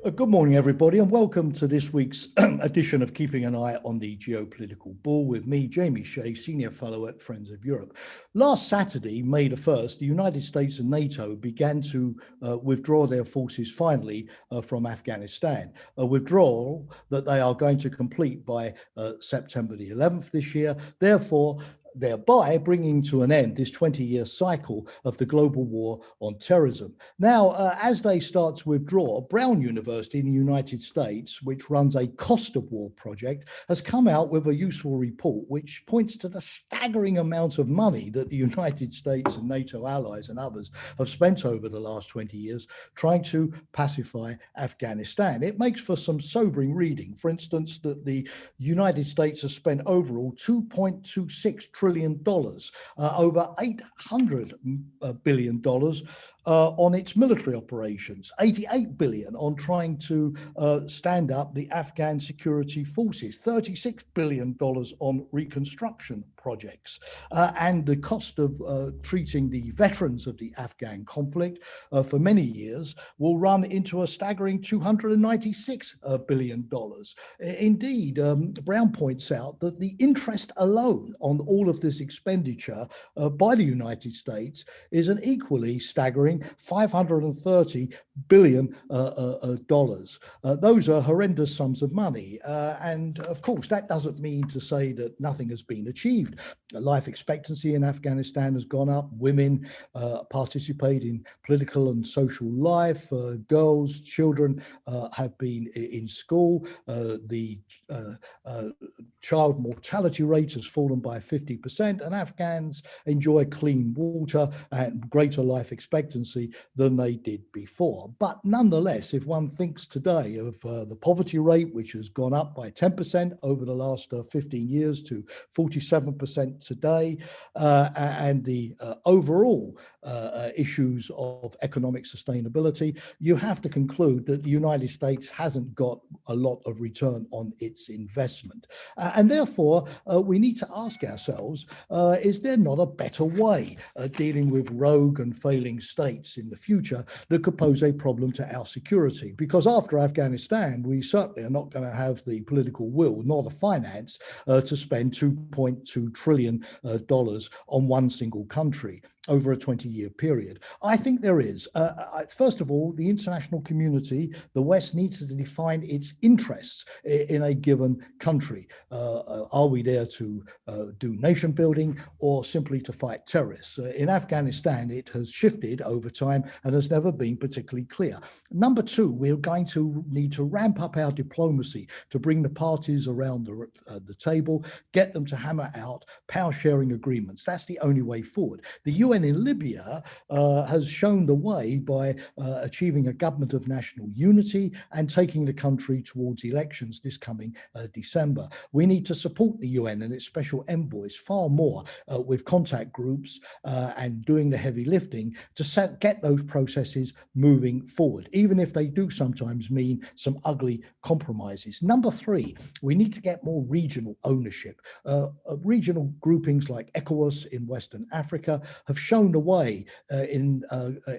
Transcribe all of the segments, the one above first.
Good morning, everybody, and welcome to this week's edition of Keeping an Eye on the Geopolitical Ball with me, Jamie Shea, Senior Fellow at Friends of Europe. Last Saturday, May the 1st, the United States and NATO began to withdraw their forces finally from Afghanistan, a withdrawal that they are going to complete by September the 11th this year. Therefore, thereby bringing to an end this 20-year cycle of the global war on terrorism. Now, as they start to withdraw, Brown University in the United States, which runs a cost of war project, has come out with a useful report which points to the staggering amount of money that the United States and NATO allies and others have spent over the last 20 years trying to pacify Afghanistan. It makes for some sobering reading. For instance, that the United States has spent overall $2.26 trillion, over $800 billion on its military operations, 88 billion on trying to stand up the Afghan security forces, $36 billion on reconstruction projects, and the cost of treating the veterans of the Afghan conflict for many years will run into a staggering $296 billion. Indeed, Brown points out that the interest alone on all of this expenditure by the United States is an equally staggering $530 billion. Those are horrendous sums of money. And of course, that doesn't mean to say that nothing has been achieved. Life expectancy in Afghanistan has gone up. Women participate in political and social life. Girls, children have been in school. The child mortality rate has fallen by 50%, and Afghans enjoy clean water and greater life expectancy than they did before. But nonetheless, if one thinks today of the poverty rate, which has gone up by 10% over the last 15 years to 47% today, and the overall issues of economic sustainability, you have to conclude that the United States hasn't got a lot of return on its investment. And therefore, we need to ask ourselves, is there not a better way dealing with rogue and failing states in the future that could pose a problem to our security? Because after Afghanistan, we certainly are not going to have the political will nor the finance to spend $2.2 trillion on one single country over a 20-year period. I think there is. First of all, the international community, the West, needs to define its interests in a given country. Are we there to do nation building or simply to fight terrorists? In Afghanistan, it has shifted over time and has never been particularly clear. Number two, we're going to need to ramp up our diplomacy to bring the parties around the table, get them to hammer out power sharing agreements. That's the only way forward. The UN in Libya has shown the way by achieving a government of national unity and taking the country towards elections this coming December. We need to support the UN and its special envoys far more with contact groups and doing the heavy lifting to get those processes moving forward, even if they do sometimes mean some ugly compromises. Number three, we need to get more regional ownership. Regional groupings like ECOWAS in Western Africa have shown the way in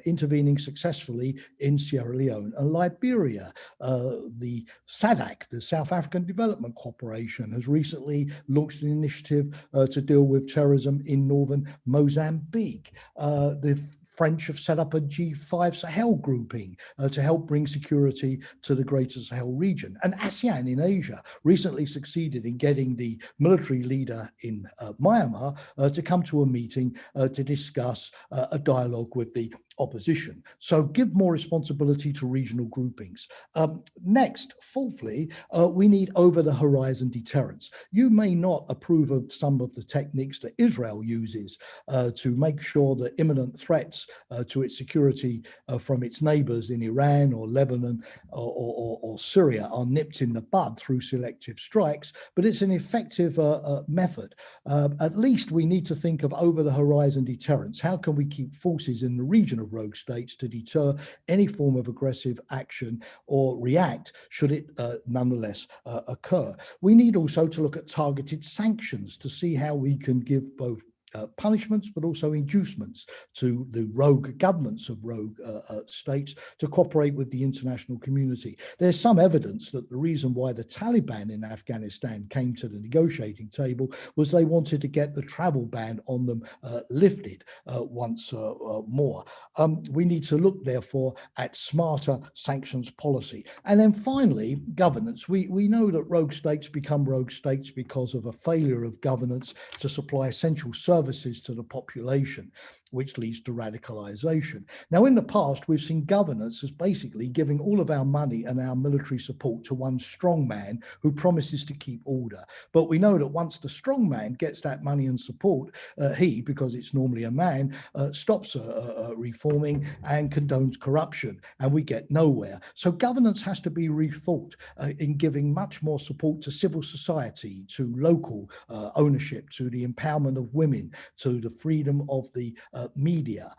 intervening successfully in Sierra Leone and Liberia. The SADC, the South African Development Corporation, has recently launched an initiative to deal with terrorism in northern Mozambique. The French have set up a G5 Sahel grouping to help bring security to the greater Sahel region. And ASEAN in Asia recently succeeded in getting the military leader in Myanmar to come to a meeting to discuss a dialogue with the opposition. So give more responsibility to regional groupings. Next, fourthly, we need over-the-horizon deterrence. You may not approve of some of the techniques that Israel uses to make sure that imminent threats to its security from its neighbors in Iran or Lebanon or Syria are nipped in the bud through selective strikes, but it's an effective method. At least we need to think of over-the-horizon deterrence. How can we keep forces in the region of rogue states to deter any form of aggressive action or react should it nonetheless occur? We need also to look at targeted sanctions to see how we can give both punishments, but also inducements to the rogue governments of rogue states to cooperate with the international community. There's some evidence that the reason why the Taliban in Afghanistan came to the negotiating table was they wanted to get the travel ban on them lifted once more. We need to look, therefore, at smarter sanctions policy. And then finally, governance. We know that rogue states become rogue states because of a failure of governance to supply essential services to the population, which leads to radicalization. Now, in the past, we've seen governance as basically giving all of our money and our military support to one strong man who promises to keep order. But we know that once the strong man gets that money and support, he, because it's normally a man, stops reforming and condones corruption, and we get nowhere. So governance has to be rethought in giving much more support to civil society, to local ownership, to the empowerment of women, to the freedom of the media,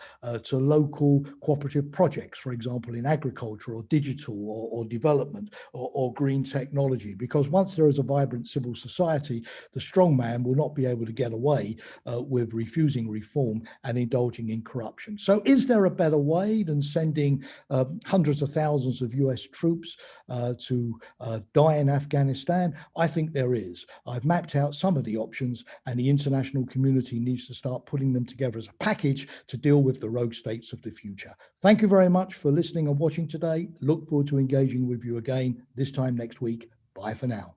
to local cooperative projects, for example, in agriculture or digital or development or green technology. Because once there is a vibrant civil society, the strong man will not be able to get away with refusing reform and indulging in corruption. So is there a better way than sending hundreds of thousands of US troops to die in Afghanistan? I think there is. I've mapped out some of the options, and the international community needs to start putting them together as a package to deal with the rogue states of the future. Thank you very much for listening and watching today. Look forward to engaging with you again this time next week. Bye for now.